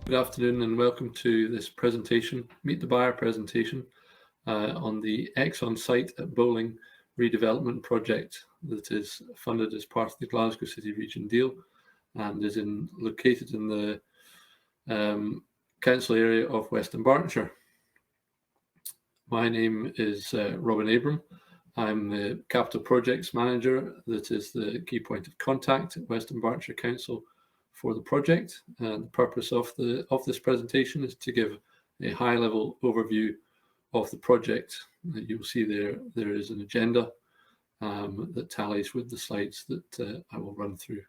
Good afternoon and welcome to this presentation, Meet the Buyer presentation on the Exxon site at Bowling redevelopment project that is funded as part of the Glasgow City Region deal and is located in the council area of West Dunbartonshire. My name is Robin Abram. I'm the Capital Projects Manager that is the key point of contact at West Dunbartonshire Council for the project. And the purpose of this presentation is to give a high-level overview of the project. You'll see there is an agenda that tallies with the slides that I will run through.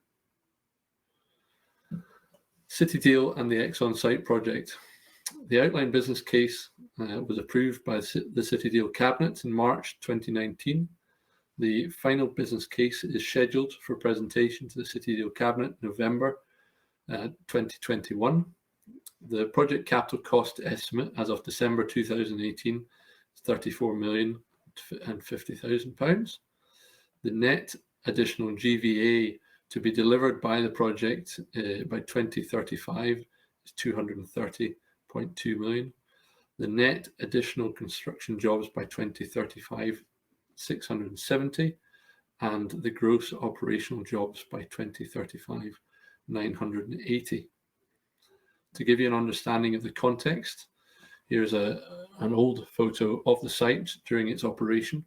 City Deal and the Exxon site project. The outline business case was approved by the City Deal Cabinet in March 2019. The final business case is scheduled for presentation to the City Deal Cabinet in November 2021. The project capital cost estimate as of December 2018 is £34,050,000. The net additional GVA to be delivered by the project by 2035 is 230.2 million. The net additional construction jobs by 2035, 670, and the gross operational jobs by 2035, 980. To give you an understanding of the context, here's an old photo of the site during its operation.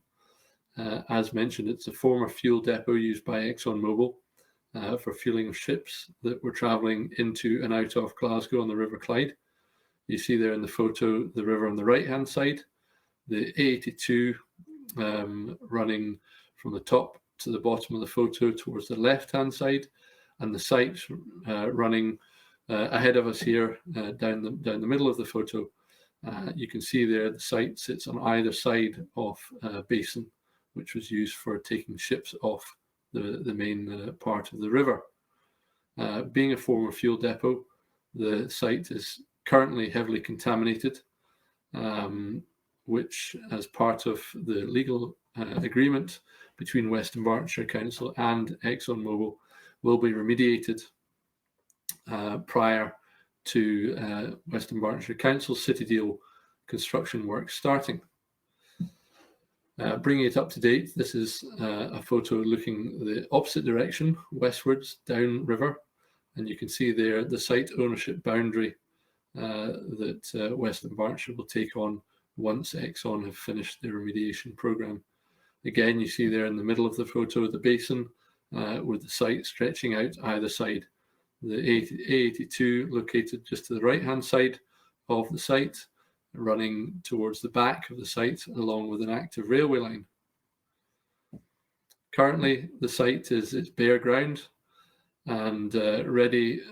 As mentioned, it's a former fuel depot used by Exxon Mobil for fueling of ships that were travelling into and out of Glasgow on the River Clyde. You see there in the photo the river on the right-hand side, the A82 running from the top to the bottom of the photo towards the left-hand side, and the site running ahead of us here down the middle of the photo. You can see there the site sits on either side of a basin, which was used for taking ships off the main part of the river. Being a former fuel depot, the site is currently heavily contaminated, which, as part of the legal agreement between West Dunbartonshire Council and Exxon Mobil, will be remediated prior to West Dunbartonshire Council City Deal construction work starting. Bringing it up to date, this is a photo looking the opposite direction, westwards, down river, and you can see there the site ownership boundary that West Dunbartonshire will take on once Exxon have finished their remediation programme. Again, you see there in the middle of the photo the basin with the site stretching out either side. The A82 located just to the right-hand side of the site, running towards the back of the site along with an active railway line. Currently, the site is bare ground and ready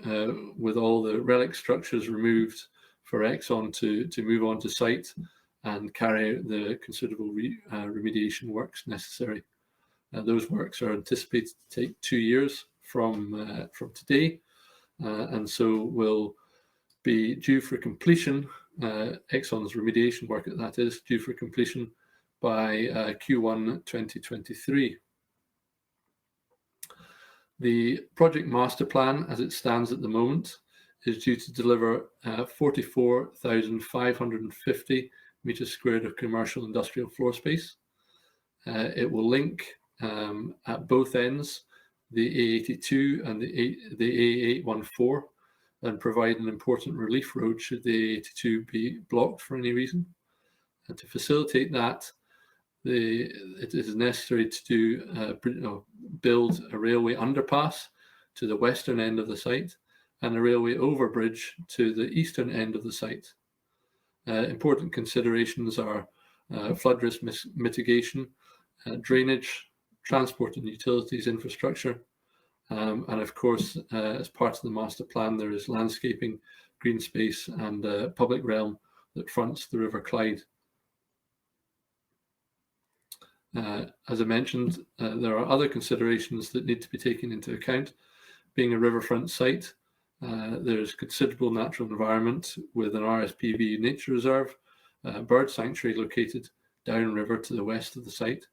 with all the relic structures removed for Exxon to move on to site and carry out the considerable remediation works necessary. Those works are anticipated to take 2 years from today, and so will be due for completion. Exxon's remediation work, that is, due for completion by Q1 2023. The project master plan, as it stands at the moment, is due to deliver 44,550 metres squared of commercial industrial floor space. It will link at both ends the A82 and the A814 and provide an important relief road should the A82 be blocked for any reason. And to facilitate that, it is necessary to build a railway underpass to the western end of the site and a railway overbridge to the eastern end of the site. Important considerations are flood risk mitigation, drainage, transport and utilities infrastructure, and of course, as part of the master plan, there is landscaping, green space and public realm that fronts the River Clyde. As I mentioned, there are other considerations that need to be taken into account. Being a riverfront site, there's considerable natural environment with an RSPB nature reserve, bird sanctuary located downriver to the west of the site.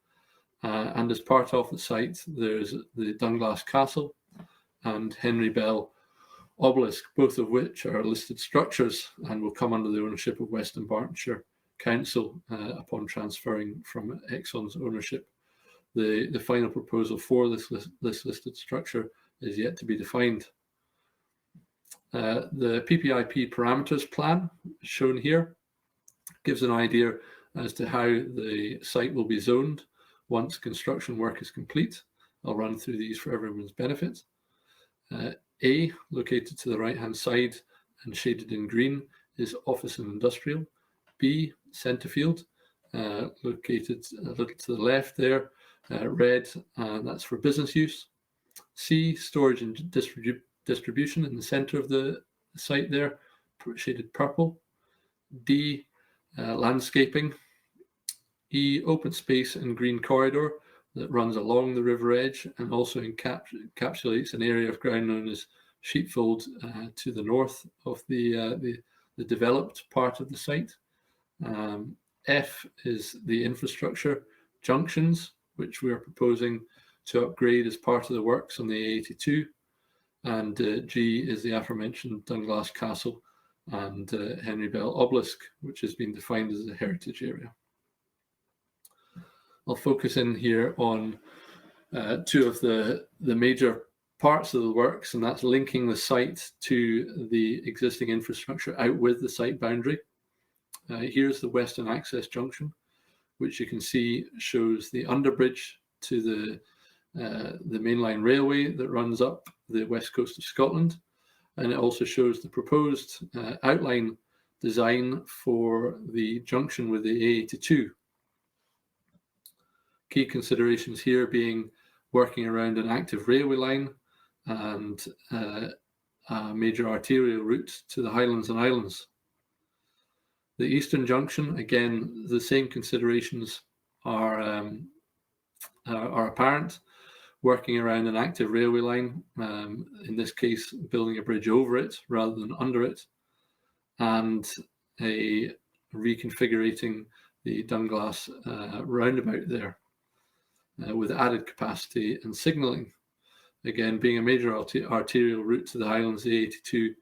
And as part of the site, there's the Dunglass Castle and Henry Bell Obelisk, both of which are listed structures and will come under the ownership of West Dunbartonshire Council upon transferring from Exxon's ownership. The final proposal for this listed structure is yet to be defined. The PPP Parameters Plan, shown here, gives an idea as to how the site will be zoned once construction work is complete. I'll run through these for everyone's benefit. A, located to the right-hand side and shaded in green, is office and industrial. B, Centrefield, located a little to the left there, red, and that's for business use. C, storage and distribution in the center of the site there, shaded purple. D, landscaping. E, open space and green corridor that runs along the river edge and also encapsulates an area of ground known as Sheepfold to the north of the developed part of the site. F is the infrastructure junctions, which we are proposing to upgrade as part of the works on the A82. And G is the aforementioned Dunglass Castle and Henry Bell Obelisk, which has been defined as a heritage area. I'll focus in here on two of the major parts of the works, and that's linking the site to the existing infrastructure out with the site boundary. Here's the Western Access Junction, which you can see shows the underbridge to the mainline railway that runs up the west coast of Scotland, and it also shows the proposed outline design for the junction with the A82. Key considerations here being working around an active railway line and a major arterial route to the Highlands and Islands. The Eastern Junction, again, the same considerations are apparent, working around an active railway line, in this case, building a bridge over it rather than under it, and reconfiguring the Dunglass roundabout there with added capacity and signalling. Again, being a major arterial route to the Highlands, the A82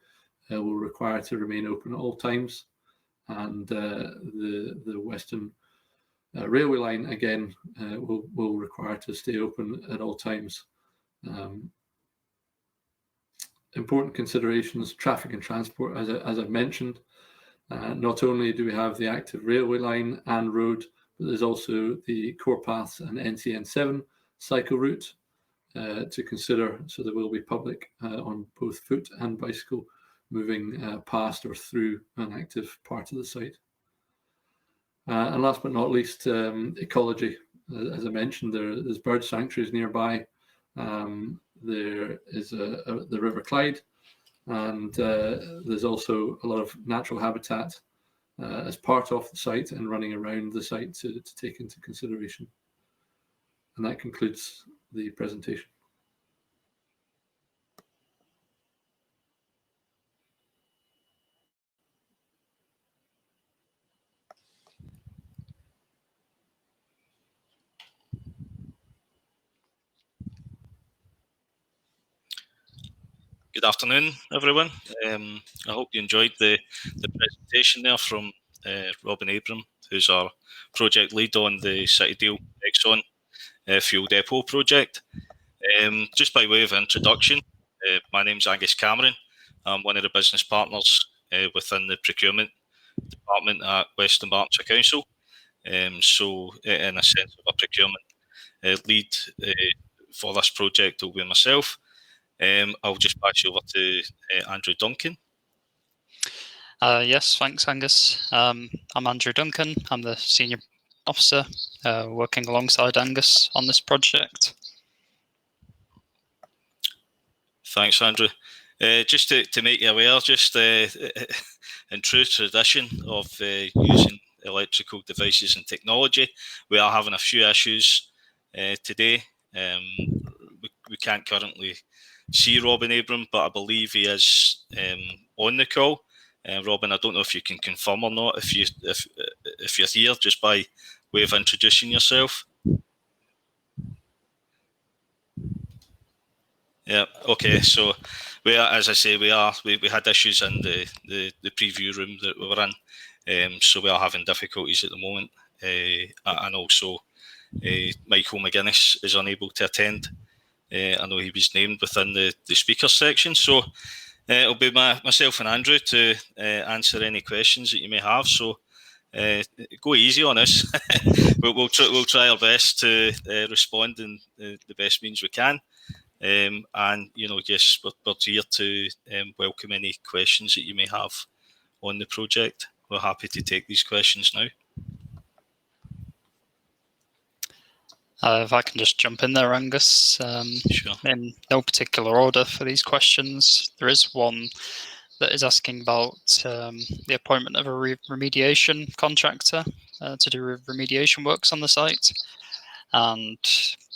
will require to remain open at all times, and the Western railway line, again, will require to stay open at all times. Important considerations, traffic and transport, as I've mentioned. Not only do we have the active railway line and road, but there's also the core paths and NCN7 cycle route to consider, so there will be public on both foot and bicycle moving past or through an active part of the site. And last but not least, ecology. As I mentioned, there's bird sanctuaries nearby. There is the River Clyde, and there's also a lot of natural habitat as part of the site and running around the site to take into consideration. And that concludes the presentation. Good afternoon, everyone. I hope you enjoyed the presentation there from Robin Abram, who's our project lead on the City Deal Exxon Fuel Depot project. Just by way of introduction, my name's Angus Cameron. I'm one of the business partners within the Procurement Department at West Dunbartonshire Council. So in a sense of a procurement lead for this project will be myself. I'll just pass you over to Andrew Duncan. Yes, thanks, Angus. I'm Andrew Duncan. I'm the senior officer working alongside Angus on this project. Thanks, Andrew. Just to make you aware, just in true tradition of using electrical devices and technology, we are having a few issues today. We can't currently see Robin Abram, but I believe he is on the call. Robin, I don't know if you can confirm or not if you're here, just by way of introducing yourself. Yeah. Okay. So we are, as I say, we had issues in the preview room that we were in, so we are having difficulties at the moment, and also Michael McGuinness is unable to attend. I know he was named within the speakers section, so it'll be myself and Andrew to answer any questions that you may have. So go easy on us. we'll try our best to respond in the best means we can. And yes, we're here to welcome any questions that you may have on the project. We're happy to take these questions now. If I can just jump in there, Angus. Sure. In no particular order for these questions, there is one that is asking about the appointment of a remediation contractor to do remediation works on the site. And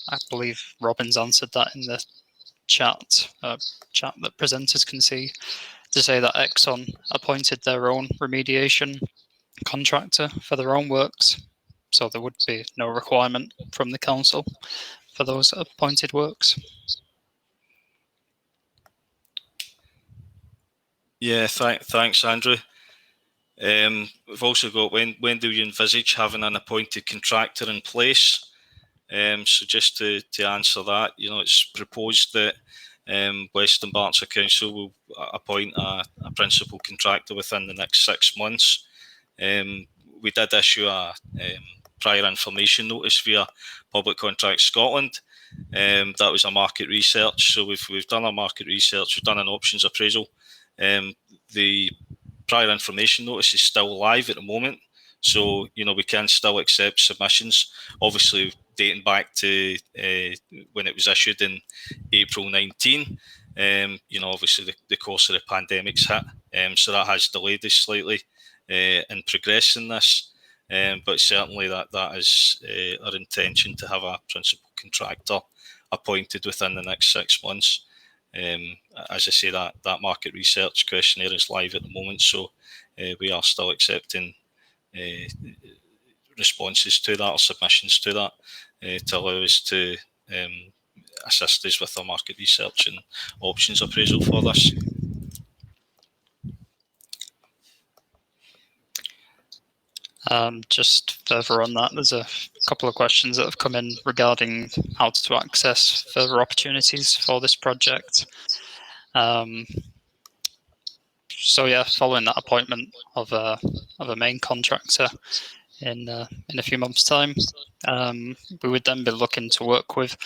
I believe Robin's answered that in the chat that presenters can see, to say that Exxon appointed their own remediation contractor for their own works. So there would be no requirement from the council for those appointed works. Yeah, thanks, Andrew. We've also got when do you envisage having an appointed contractor in place? So just to answer that, it's proposed that West Dunbartonshire Council will appoint a principal contractor within the next 6 months. We did issue a prior information notice via Public Contracts Scotland. That was a market research. So we've done our market research. We've done an options appraisal. The prior information notice is still live at the moment. So, we can still accept submissions, obviously dating back to when it was issued in April 19. Obviously the course of the pandemic's hit. So that has delayed us slightly in progressing this. But certainly that is our intention, to have a principal contractor appointed within the next 6 months. As I say, that market research questionnaire is live at the moment, so we are still accepting responses to that, or submissions to that, to allow us to assist us with our market research and options appraisal for this. Just further on that, there's a couple of questions that have come in regarding how to access further opportunities for this project. So yeah, following that appointment of a main contractor in a few months' time, we would then be looking to work with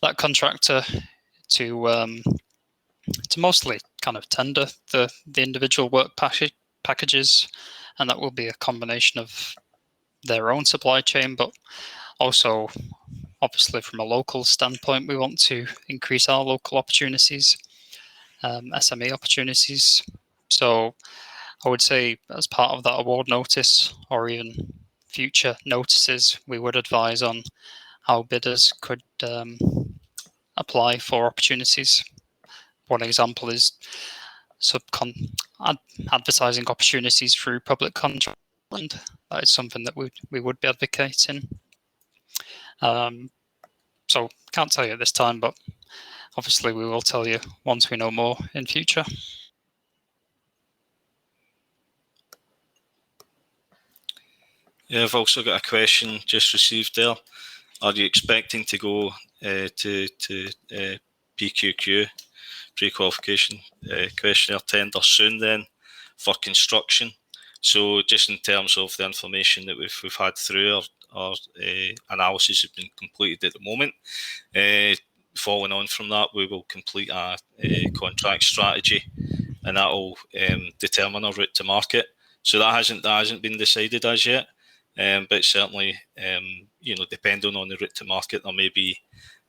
that contractor to mostly kind of tender the individual work packages, and that will be a combination of their own supply chain, but also obviously from a local standpoint, we want to increase our local opportunities, SME opportunities. So I would say, as part of that award notice, or even future notices, we would advise on how bidders could apply for opportunities. One example is advertising opportunities through public contract. That is something that we would be advocating. So can't tell you at this time, but obviously we will tell you once we know more in future. Yeah, I've also got a question just received there. Are you expecting to go to PQQ, pre-qualification questionnaire tender, soon then for construction? So just in terms of the information that we've had through, our analysis has been completed at the moment. Following on from that, we will complete a contract strategy, and that will determine our route to market. So that hasn't been decided as yet. But certainly, depending on the route to market, there may be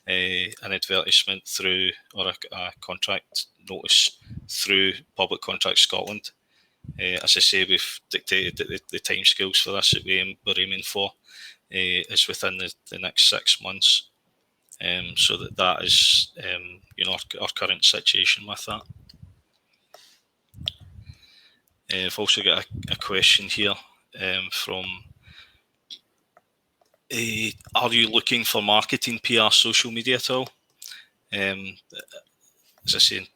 an advertisement through, or a contract notice through Public Contracts Scotland. As I say, we've dictated that the timescales for this that we're aiming for is within the next 6 months. So that is our current situation with that. I've also got a question here from. Are you looking for marketing, PR, social media at all? as I say,